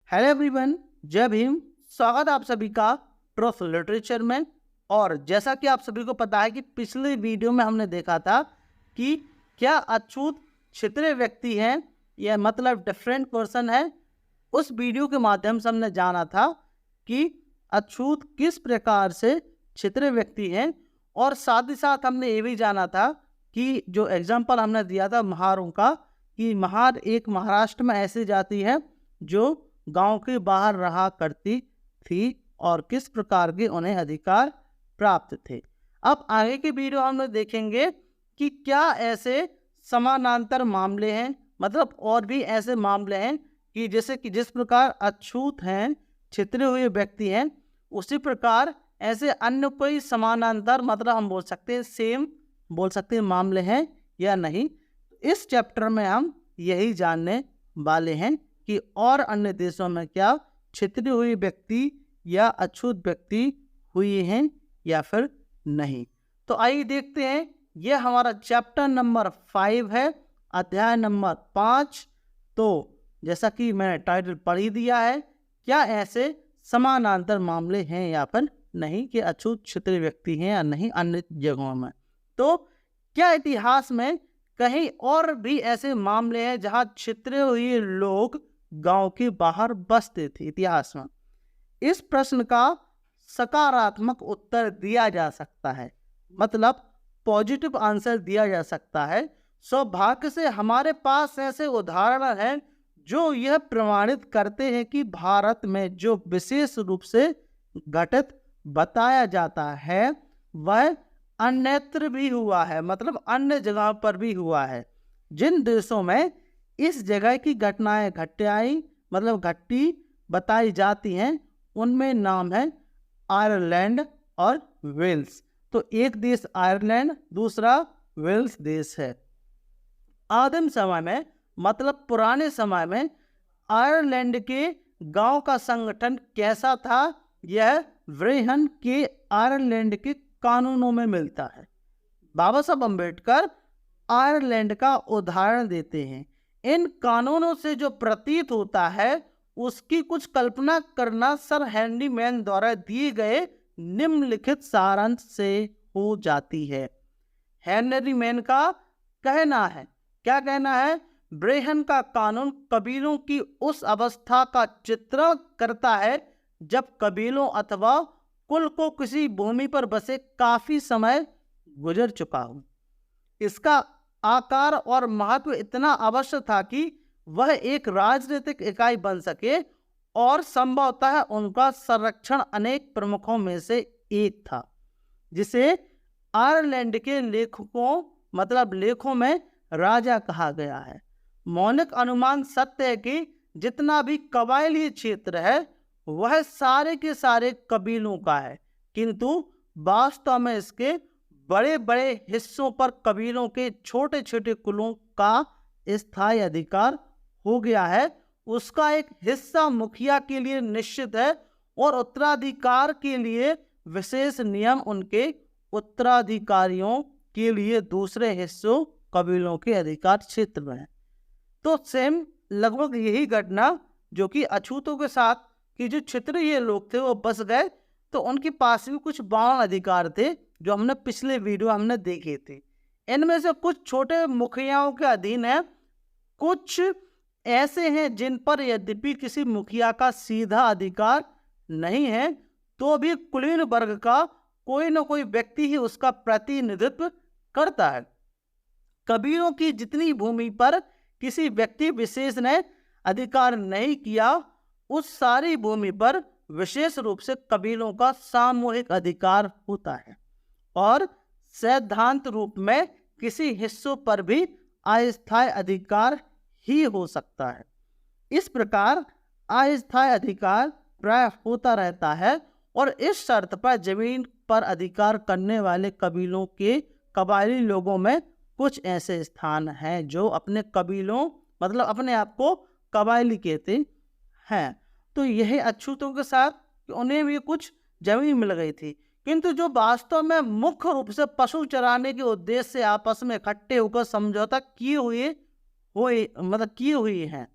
Hello everyone, जय भीम। स्वागत है आप सभी का ट्रुथ लिटरेचर में। और जैसा कि आप सभी को पता है कि पिछले वीडियो में हमने देखा था कि क्या अछूत क्षेत्रीय व्यक्ति हैं या मतलब डिफरेंट पर्सन है। उस वीडियो के माध्यम से हमने जाना था कि अछूत किस प्रकार से क्षेत्रीय व्यक्ति हैं, और साथ ही साथ हमने ये भी जाना था कि जो एग्जाम्पल हमने दिया था महारों का, कि महार एक महाराष्ट्र में ऐसी जाति है जो गांव के बाहर रहा करती थी और किस प्रकार के उन्हें अधिकार प्राप्त थे। अब आगे के वीडियो हम देखेंगे कि क्या ऐसे समानांतर मामले हैं, मतलब और भी ऐसे मामले हैं कि जैसे कि जिस प्रकार अछूत हैं, छितरे हुए व्यक्ति हैं, उसी प्रकार ऐसे अन्य कोई समानांतर मतलब हम बोल सकते हैं सेम बोल सकते हैं मामले हैं या नहीं। इस चैप्टर में हम यही जानने वाले हैं कि और अन्य देशों में क्या छितरे हुए व्यक्ति या अछूत व्यक्ति हुए हैं या फिर नहीं। तो आइए देखते हैं। यह हमारा चैप्टर नंबर 5 है, अध्याय नंबर 5। तो जैसा कि मैंने टाइटल पढ़ ही दिया है, क्या ऐसे समानांतर मामले हैं या फिर नहीं कि अछूत छितरे व्यक्ति हैं या नहीं अन्य जगहों में। तो क्या इतिहास में कहीं और भी ऐसे मामले हैं जहां छितरे हुए लोग गांव के बाहर बसते थे इतिहास में? इस प्रश्न का सकारात्मक उत्तर दिया जा सकता है, मतलब पॉजिटिव आंसर दिया जा सकता है। सौभाग्य से हमारे पास ऐसे उदाहरण हैं जो यह प्रमाणित करते हैं कि भारत में जो विशेष रूप से घटित बताया जाता है वह अन्यत्र भी हुआ है, मतलब अन्य जगह पर भी हुआ है। जिन देशों में इस जगह की घटनाएं घटी बताई जाती हैं उनमें नाम है आयरलैंड और वेल्स। तो एक देश आयरलैंड, दूसरा वेल्स देश है। आदिम समय में मतलब पुराने समय में आयरलैंड के गांव का संगठन कैसा था, यह व्रेहन के आयरलैंड के कानूनों में मिलता है। बाबा साहब अम्बेडकर आयरलैंड का उदाहरण देते हैं। इन कानूनों से जो प्रतीत होता है उसकी कुछ कल्पना करना सर हेनरी मैन द्वारा दिए गए निम्नलिखित सारांश से हो जाती है। हेनरी मैन का कहना है, क्या कहना है? ब्रेहन का कानून कबीलों की उस अवस्था का चित्रण करता है जब कबीलों अथवा कुल को किसी भूमि पर बसे काफी समय गुजर चुका हो। इसका आकार और महत्व इतना अवश्य था कि वह एक राजनीतिक इकाई बन सके, और संभवतः उनका संरक्षण अनेक प्रमुखों में से एक था, जिसे आयरलैंड के लेखों में राजा कहा गया है। मौलिक अनुमान सत्य है कि जितना भी कबायली क्षेत्र है वह सारे के सारे कबीलों का है, किंतु वास्तव में इसके बड़े बड़े हिस्सों पर कबीलों के छोटे छोटे कुलों का स्थायी अधिकार हो गया है। उसका एक हिस्सा मुखिया के लिए निश्चित है और उत्तराधिकार के लिए विशेष नियम उनके उत्तराधिकारियों के लिए दूसरे हिस्सों कबीलों के अधिकार क्षेत्र में है। तो सेम लगभग यही घटना जो कि अछूतों के साथ कि जो क्षेत्रीय लोग थे वो बस गए, तो उनके पास भी कुछ 52 अधिकार थे जो हमने पिछले वीडियो हमने देखे थे। इनमें से कुछ छोटे मुखियाओं के अधीन है, कुछ ऐसे हैं जिन पर यद्यपि किसी मुखिया का सीधा अधिकार नहीं है तो भी कुलीन वर्ग का कोई न कोई व्यक्ति ही उसका प्रतिनिधित्व करता है। कबीलों की जितनी भूमि पर किसी व्यक्ति विशेष ने अधिकार नहीं किया, उस सारी भूमि पर विशेष रूप से कबीलों का सामूहिक अधिकार होता है, और सैद्धांत रूप में किसी हिस्सों पर भी अस्थायी अधिकार ही हो सकता है। इस प्रकार अस्थायी अधिकार प्राय होता रहता है, और इस शर्त पर जमीन पर अधिकार करने वाले कबीलों के कबायली लोगों में कुछ ऐसे स्थान हैं जो अपने कबीलों मतलब अपने आप को कबायली कहते हैं। तो यही अछूतों के साथ उन्हें भी कुछ जमीन मिल गई थी, किंतु जो वास्तव में मुख्य रूप से पशु चराने के उद्देश्य से आपस में इकट्ठे होकर समझौता किए हुए हैं।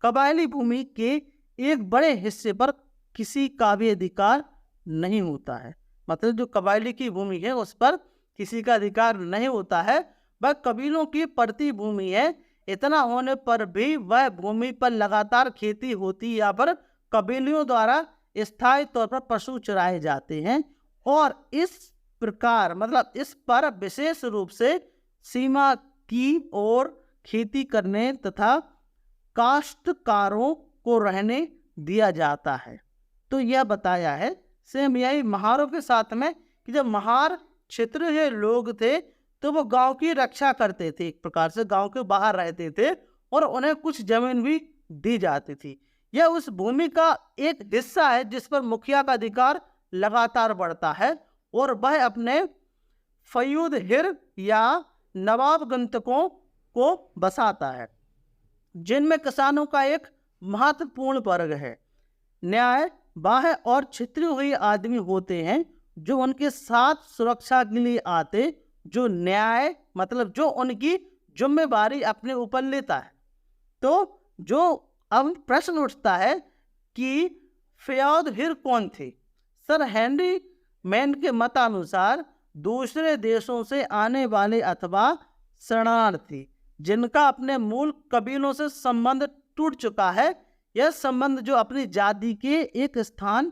कबायली भूमि के एक बड़े हिस्से पर किसी का भी अधिकार नहीं होता है। मतलब जो कबायली की भूमि है उस पर किसी का अधिकार नहीं होता है, वह कबीलों की पड़ती भूमि है। इतना होने पर भी वह भूमि पर लगातार खेती होती या पर कबीलियों द्वारा स्थायी तौर पर पशु चराए जाते हैं और इस प्रकार मतलब इस पर विशेष रूप से सीमा की ओर खेती करने तथा काश्तकारों को रहने दिया जाता है। तो यह बताया है सेम यही महारों के साथ में कि जब महार क्षेत्रीय लोग थे तो वो गांव की रक्षा करते थे, एक प्रकार से गांव के बाहर रहते थे और उन्हें कुछ जमीन भी दी जाती थी। यह उस भूमि का एक हिस्सा है जिस पर मुखिया का अधिकार लगातार बढ़ता है और वह अपने फयूद हिर या नवाब गंतकों को बसाता है, जिनमें किसानों का एक महत्वपूर्ण वर्ग है। न्याय बाह्य और छितरे हुए आदमी होते हैं जो उनके साथ सुरक्षा के लिए आते, जो न्याय मतलब जो उनकी जिम्मेवारी अपने ऊपर लेता है। तो जो अब प्रश्न उठता है कि फयाद हिर कौन थे? सर हेनरी मैन के मतानुसार दूसरे देशों से आने वाले अथवा शरणार्थी जिनका अपने मूल कबीलों से संबंध टूट चुका है, यह संबंध जो अपनी जाति के एक स्थान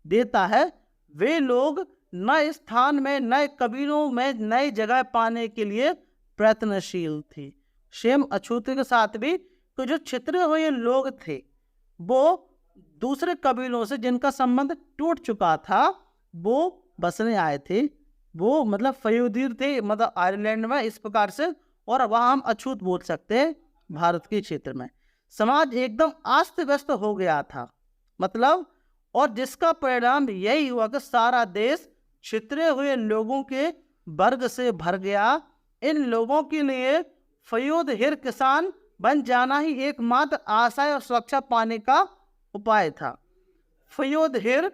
देता है, वे लोग नए स्थान में नए कबीलों में नई जगह पाने के लिए प्रयत्नशील थे। सेम अछूते के साथ भी तो जो क्षेत्रीय हुए लोग थे वो दूसरे कबीलों से जिनका संबंध टूट चुका था वो बसने आए थे। वो मतलब फयूदीर थे, मतलब आयरलैंड में इस प्रकार से, और वहाँ हम अछूत बोल सकते हैं भारत के क्षेत्र में। समाज एकदम अस्त व्यस्त हो गया था मतलब, और जिसका परिणाम यही हुआ कि सारा देश क्षेत्रीय हुए लोगों के वर्ग से भर गया। इन लोगों के लिए फयूद हिर किसान बन जाना ही एकमात्र आशा और सुरक्षा पाने का उपाय था। फयूद हिर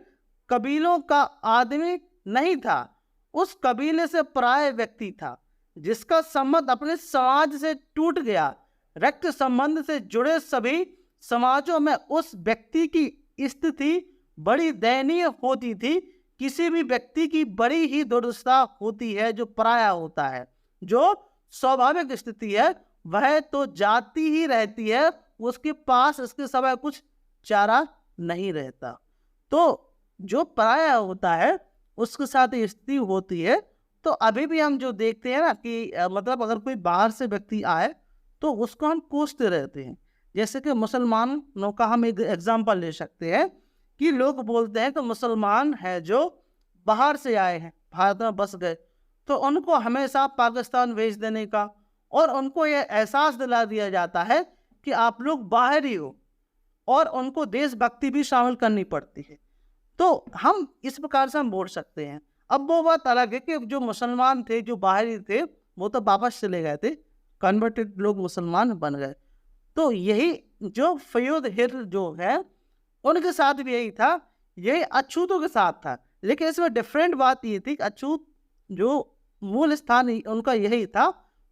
कबीलों का आदमी नहीं था, उस कबीले से पराया व्यक्ति था जिसका संबंध अपने समाज से टूट गया। रक्त संबंध से जुड़े सभी समाजों में उस व्यक्ति की स्थिति बड़ी दयनीय होती थी। किसी भी व्यक्ति की बड़ी ही दुर्दशा होती है जो पराया होता है। जो स्वाभाविक स्थिति है वह तो जाती ही रहती है, उसके पास इसके सिवाय कुछ चारा नहीं रहता। तो जो पराया होता है उसके साथ स्थिति होती है। तो अभी भी हम जो देखते हैं ना कि मतलब अगर कोई बाहर से व्यक्ति आए तो उसको हम कोसते रहते हैं। जैसे कि मुसलमानों का हम एक एग्जाम्पल ले सकते हैं कि लोग बोलते हैं कि मुसलमान है जो बाहर से आए हैं, भारत में बस गए, तो उनको हमेशा पाकिस्तान भेज देने का, और उनको ये एहसास दिला दिया जाता है कि आप लोग बाहरी हो, और उनको देशभक्ति भी शामिल करनी पड़ती है। तो हम इस प्रकार से हम बोल सकते हैं। अब वो बात अलग है कि जो मुसलमान थे, जो बाहरी थे, वो तो वापस चले गए थे, कन्वर्टेड लोग मुसलमान बन गए। तो यही जो फयूद हिर जो है उनके साथ भी यही था, यही अछूतों के साथ था। लेकिन इसमें डिफरेंट बात ये थी कि अछूत जो मूल स्थान उनका यही था,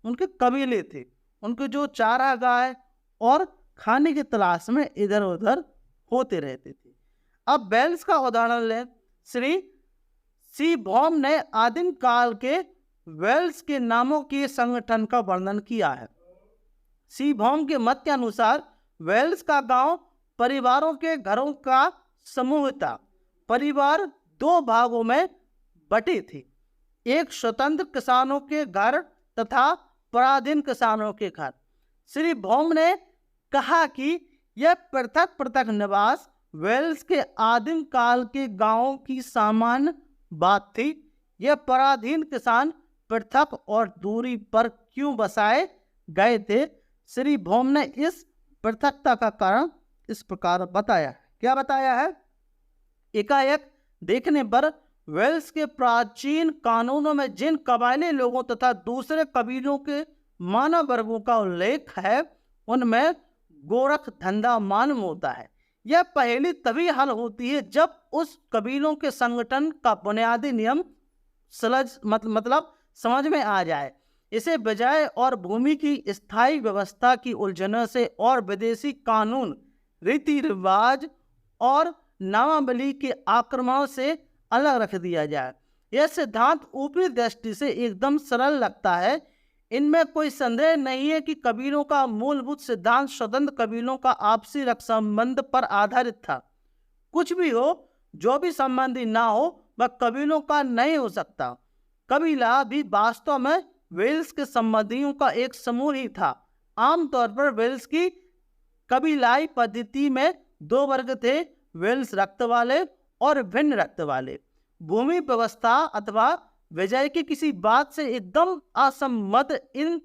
उनके कबीले थे, उनके जो चारा गाय और खाने की तलाश में इधर उधर होते रहते थे। अब वेल्स का उदाहरण लें। श्री सी बॉम ने आदिम काल के वेल्स के नामों के संगठन का वर्णन किया है। सी बॉम के मत के अनुसार वेल्स का गांव परिवारों के घरों का समूह था। परिवार दो भागों में बटे थे, एक स्वतंत्र किसानों के घर तथा पराधीन किसानों के घर। श्री बॉम ने कहा कि यह पृथक पृथक निवास वेल्स के आदिम काल के गांवों की सामान्य बात थी। यह पराधीन किसान पृथक और दूरी पर क्यों बसाए गए थे? श्री बॉम ने इस पृथकता का कारण इस प्रकार बताया। क्या बताया है? एकाएक देखने पर वेल्स के प्राचीन कानूनों में जिन कबायली लोगों तथा दूसरे कबीलों के मानव वर्गों का उल्लेख है उनमें गोरख धंधा मालूम होता है। यह पहेली तभी हल होती है जब उस कबीलों के संगठन का बुनियादी नियम मतलब समझ में आ जाए। इसे बजाय और भूमि की स्थायी व्यवस्था की उलझनों से और विदेशी कानून, रीति रिवाज और नामावली के आक्रमणों से अलग रख दिया जाए। यह सिद्धांत ऊपरी दृष्टि से एकदम सरल लगता है। इनमें कोई संदेह नहीं है कि कबीलों का मूलभूत सिद्धांत स्वतंत्र कबीलों का आपसी रक्त संबंध पर आधारित था। कुछ भी हो, जो भी संबंधी ना हो वह कबीलों का नहीं हो सकता। कबीला भी वास्तव में वेल्स के संबंधियों का एक समूह ही था। आमतौर पर वेल्स की कबीलाई पद्धति में दो वर्ग थे, वेल्स रक्त वाले और भिन्न रक्त वाले। भूमि व्यवस्था अथवा विजय की किसी बात से एकदम असम्मत इन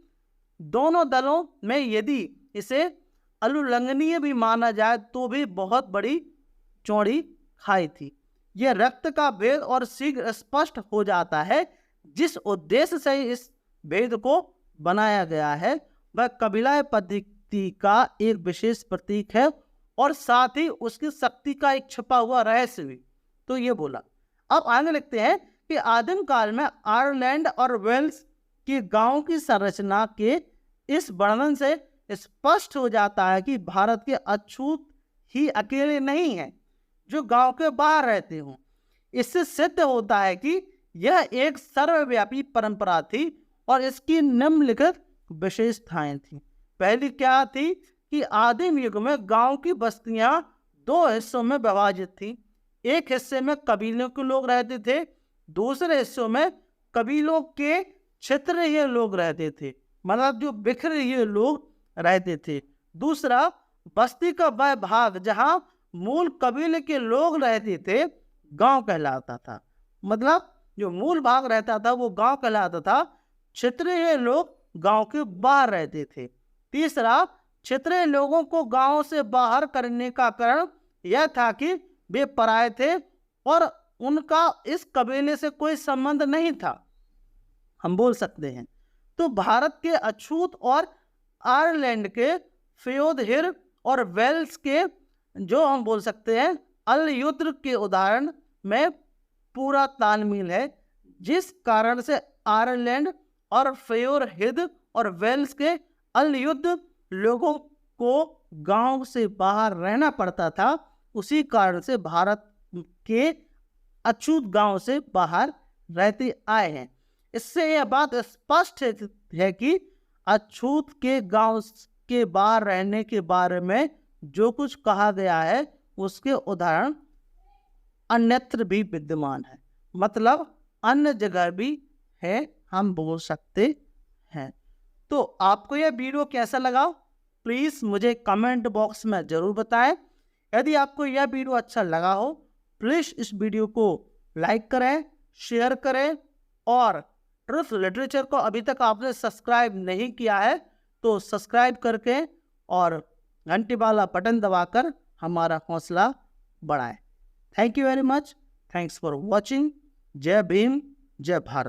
दोनों दलों में यदि इसे अनुल्लंघनीय भी माना जाए तो भी बहुत बड़ी चौड़ी खाई थी। यह रक्त का भेद और शीघ्र स्पष्ट हो जाता है। जिस उद्देश्य से इस भेद को बनाया गया है वह कबीला पद्धति का एक विशेष प्रतीक है और साथ ही उसकी शक्ति का एक छिपा हुआ रहस्य भी। तो ये बोला। अब आगे लिखते हैं कि आदिम काल में आयरलैंड और वेल्स के गांवों की संरचना के इस वर्णन से स्पष्ट हो जाता है कि भारत के अछूत ही अकेले नहीं हैं जो गांव के बाहर रहते हों। इससे सिद्ध होता है कि यह एक सर्वव्यापी परंपरा थी और इसकी निम्नलिखित विशेषताएं थी। पहली क्या थी कि आदिम युग में गांव की बस्तियां दो हिस्सों में विभाजित थी। एक हिस्से में कबीलों के लोग रहते थे, दूसरे हिस्सों में कबीलों के क्षेत्रीय लोग रहते थे, मतलब जो बिखरे हुए लोग रहते थे। दूसरा, बस्ती का वह भाग जहां मूल कबीले के लोग रहते थे गांव कहलाता था। मतलब जो मूल भाग रहता था वो गांव कहलाता था। क्षेत्रीय लोग गांव के बाहर रहते थे। तीसरा, क्षेत्रीय लोगों को गांव से बाहर करने का कारण यह था कि वे पराये थे और उनका इस कबीले से कोई संबंध नहीं था, हम बोल सकते हैं। तो भारत के अछूत और आयरलैंड के फ्योदहिर और वेल्स के जो हम बोल सकते हैं अलयुद्र के उदाहरण में पूरा तालमेल है, जिस कारण से आयरलैंड और फ्योदहिर और वेल्स के अलयुद्ध लोगों को गांव से बाहर रहना पड़ता था, उसी कारण से भारत के अछूत गांव से बाहर रहते आए हैं। इससे यह बात स्पष्ट है कि अछूत के गांव के बाहर रहने के बारे में जो कुछ कहा गया है उसके उदाहरण अन्यत्र भी विद्यमान है, मतलब अन्य जगह भी है, हम बोल सकते हैं। तो आपको यह वीडियो कैसा लगा प्लीज़ मुझे कमेंट बॉक्स में ज़रूर बताएं। यदि आपको यह वीडियो अच्छा लगा हो प्लीज़ इस वीडियो को लाइक करें, शेयर करें और ट्रुथ लिटरेचर को अभी तक आपने सब्सक्राइब नहीं किया है तो सब्सक्राइब करके और घंटी वाला बटन दबाकर हमारा हौसला बढ़ाएं। Thank you very much. Thanks for watching. जय भीम, जय भारत।